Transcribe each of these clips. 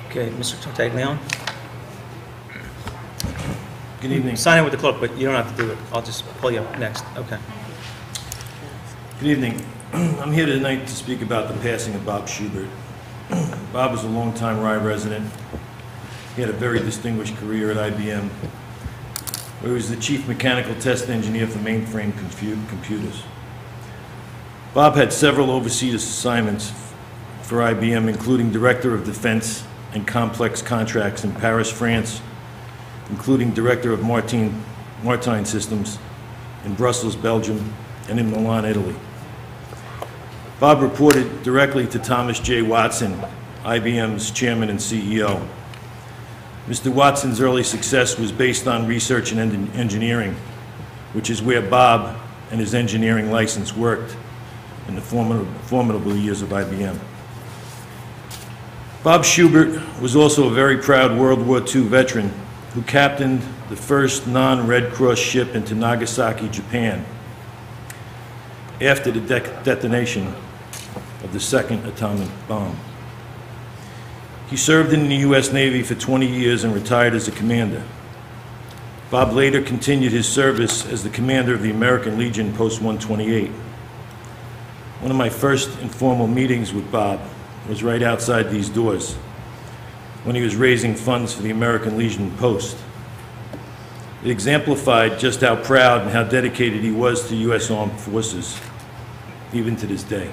Okay, Mr. Tartaglione? Good evening. Sign in with the clerk, but you don't have to do it. I'll just pull you up next. Okay. Good evening. I'm here tonight to speak about the passing of Bob Schubert. Bob was a longtime Rye resident. He had a very distinguished career at IBM, where he was the chief mechanical test engineer for mainframe computers. Bob had several overseas assignments for IBM, including Director of Defense and Complex Contracts in Paris, France, including Director of Maritime Systems in Brussels, Belgium, and in Milan, Italy. Bob reported directly to Thomas J. Watson, IBM's chairman and CEO. Mr. Watson's early success was based on research and engineering, which is where Bob and his engineering license worked in the formidable years of IBM. Bob Schubert was also a very proud World War II veteran who captained the first non-Red Cross ship into Nagasaki, Japan, after the detonation of the second atomic bomb. He served in the U.S. Navy for 20 years and retired as a commander. Bob later continued his service as the commander of the American Legion Post 128. One of my first informal meetings with Bob was right outside these doors when he was raising funds for the American Legion Post. It exemplified just how proud and how dedicated he was to U.S. Armed Forces, even to this day.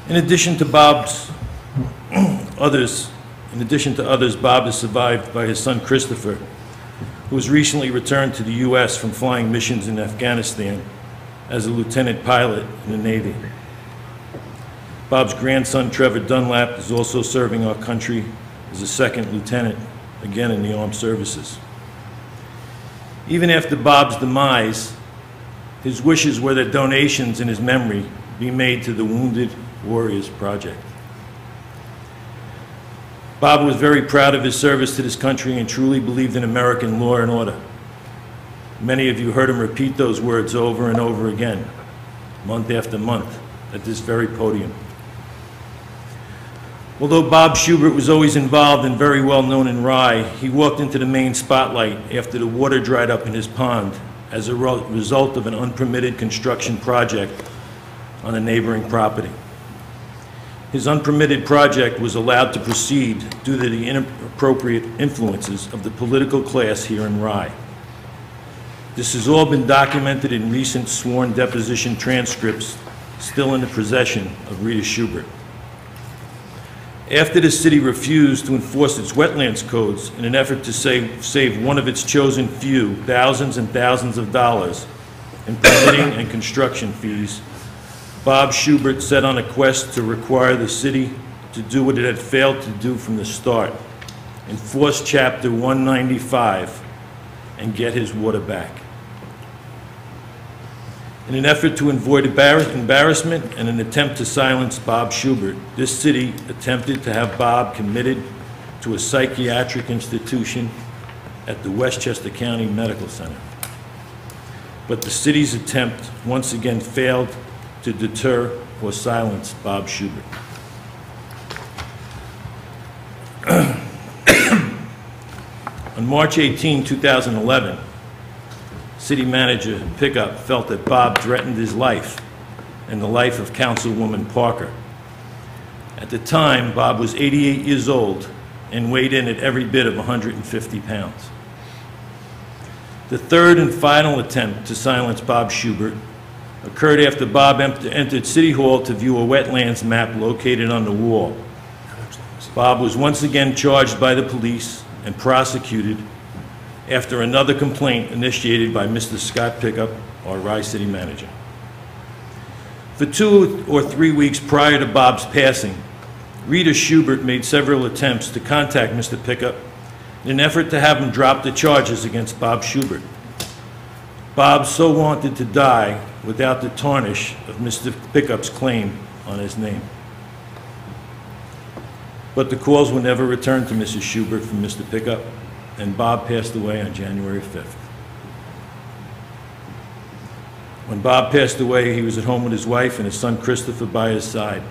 In addition to others, Bob is survived by his son Christopher, who was recently returned to the U.S. from flying missions in Afghanistan as a lieutenant pilot in the Navy. Bob's grandson, Trevor Dunlap, is also serving our country as a second lieutenant, again in the armed services. Even after Bob's demise, his wishes were that donations in his memory be made to the Wounded Warriors Project. Bob was very proud of his service to this country and truly believed in American law and order. Many of you heard him repeat those words over and over again, month after month, at this very podium. Although Bob Schubert was always involved and very well known in Rye, he walked into the main spotlight after the water dried up in his pond as a result of an unpermitted construction project on a neighboring property. His unpermitted project was allowed to proceed due to the inappropriate influences of the political class here in Rye. This has all been documented in recent sworn deposition transcripts still in the possession of Rita Schubert. After the city refused to enforce its wetlands codes in an effort to save one of its chosen few thousands and thousands of dollars in permitting and construction fees, Bob Schubert set on a quest to require the city to do what it had failed to do from the start, enforce Chapter 195 and get his water back. In an effort to avoid embarrassment and an attempt to silence Bob Schubert, this city attempted to have Bob committed to a psychiatric institution at the Westchester County Medical Center. But the city's attempt once again failed to deter or silence Bob Schubert. On March 18, 2011, City Manager Pickup felt that Bob threatened his life and the life of Councilwoman Parker. At the time, Bob was 88 years old and weighed in at every bit of 150 pounds. The third and final attempt to silence Bob Schubert occurred after Bob entered City Hall to view a wetlands map located on the wall. Bob was once again charged by the police and prosecuted after another complaint initiated by Mr. Scott Pickup, our Rye City Manager. For 2 or 3 weeks prior to Bob's passing, Rita Schubert made several attempts to contact Mr. Pickup in an effort to have him drop the charges against Bob Schubert. Bob so wanted to die without the tarnish of Mr. Pickup's claim on his name. But the calls were never returned to Mrs. Schubert from Mr. Pickup, and Bob passed away on January 5th. When Bob passed away, he was at home with his wife and his son Christopher by his side.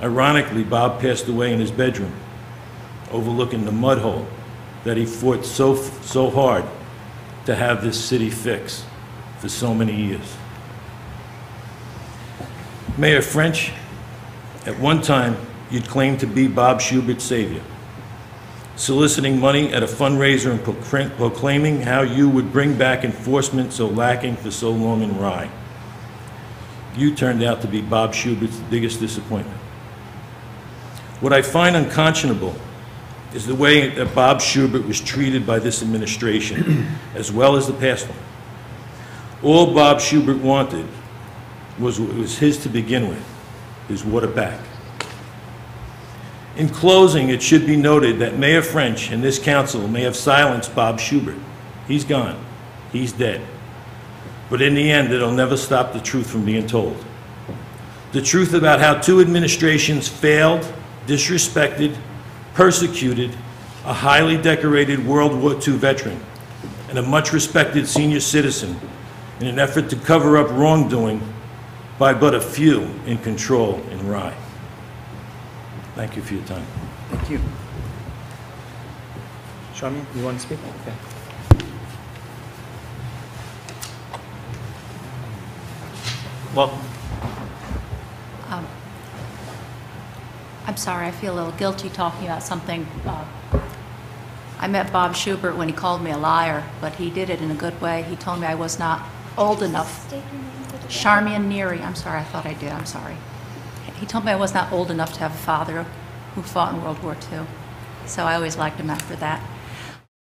Ironically, Bob passed away in his bedroom, overlooking the mud hole that he fought so hard to have this city fix for so many years. Mayor French, at one time, you'd claimed to be Bob Schubert's savior, soliciting money at a fundraiser and proclaiming how you would bring back enforcement so lacking for so long in Rye. You turned out to be Bob Schubert's biggest disappointment. What I find unconscionable is the way that Bob Schubert was treated by this administration, as well as the past one. All Bob Schubert wanted was what was his to begin with, his water back. In closing, it should be noted that Mayor French and this council may have silenced Bob Schubert. He's gone. He's dead. But in the end, it'll never stop the truth from being told. The truth about how two administrations failed, disrespected, persecuted a highly decorated World War II veteran and a much respected senior citizen in an effort to cover up wrongdoing by but a few in control in Rye. Thank you for your time. Thank you. Charmian, you want to speak? Okay. Welcome. I'm sorry, I feel a little guilty talking about something. I met Bob Schubert when he called me a liar, but he did it in a good way. He told me I was not old enough. Charmian Neary, I'm sorry, I thought I did, I'm sorry. He told me I was not old enough to have a father who fought in World War II. So I always liked him after that.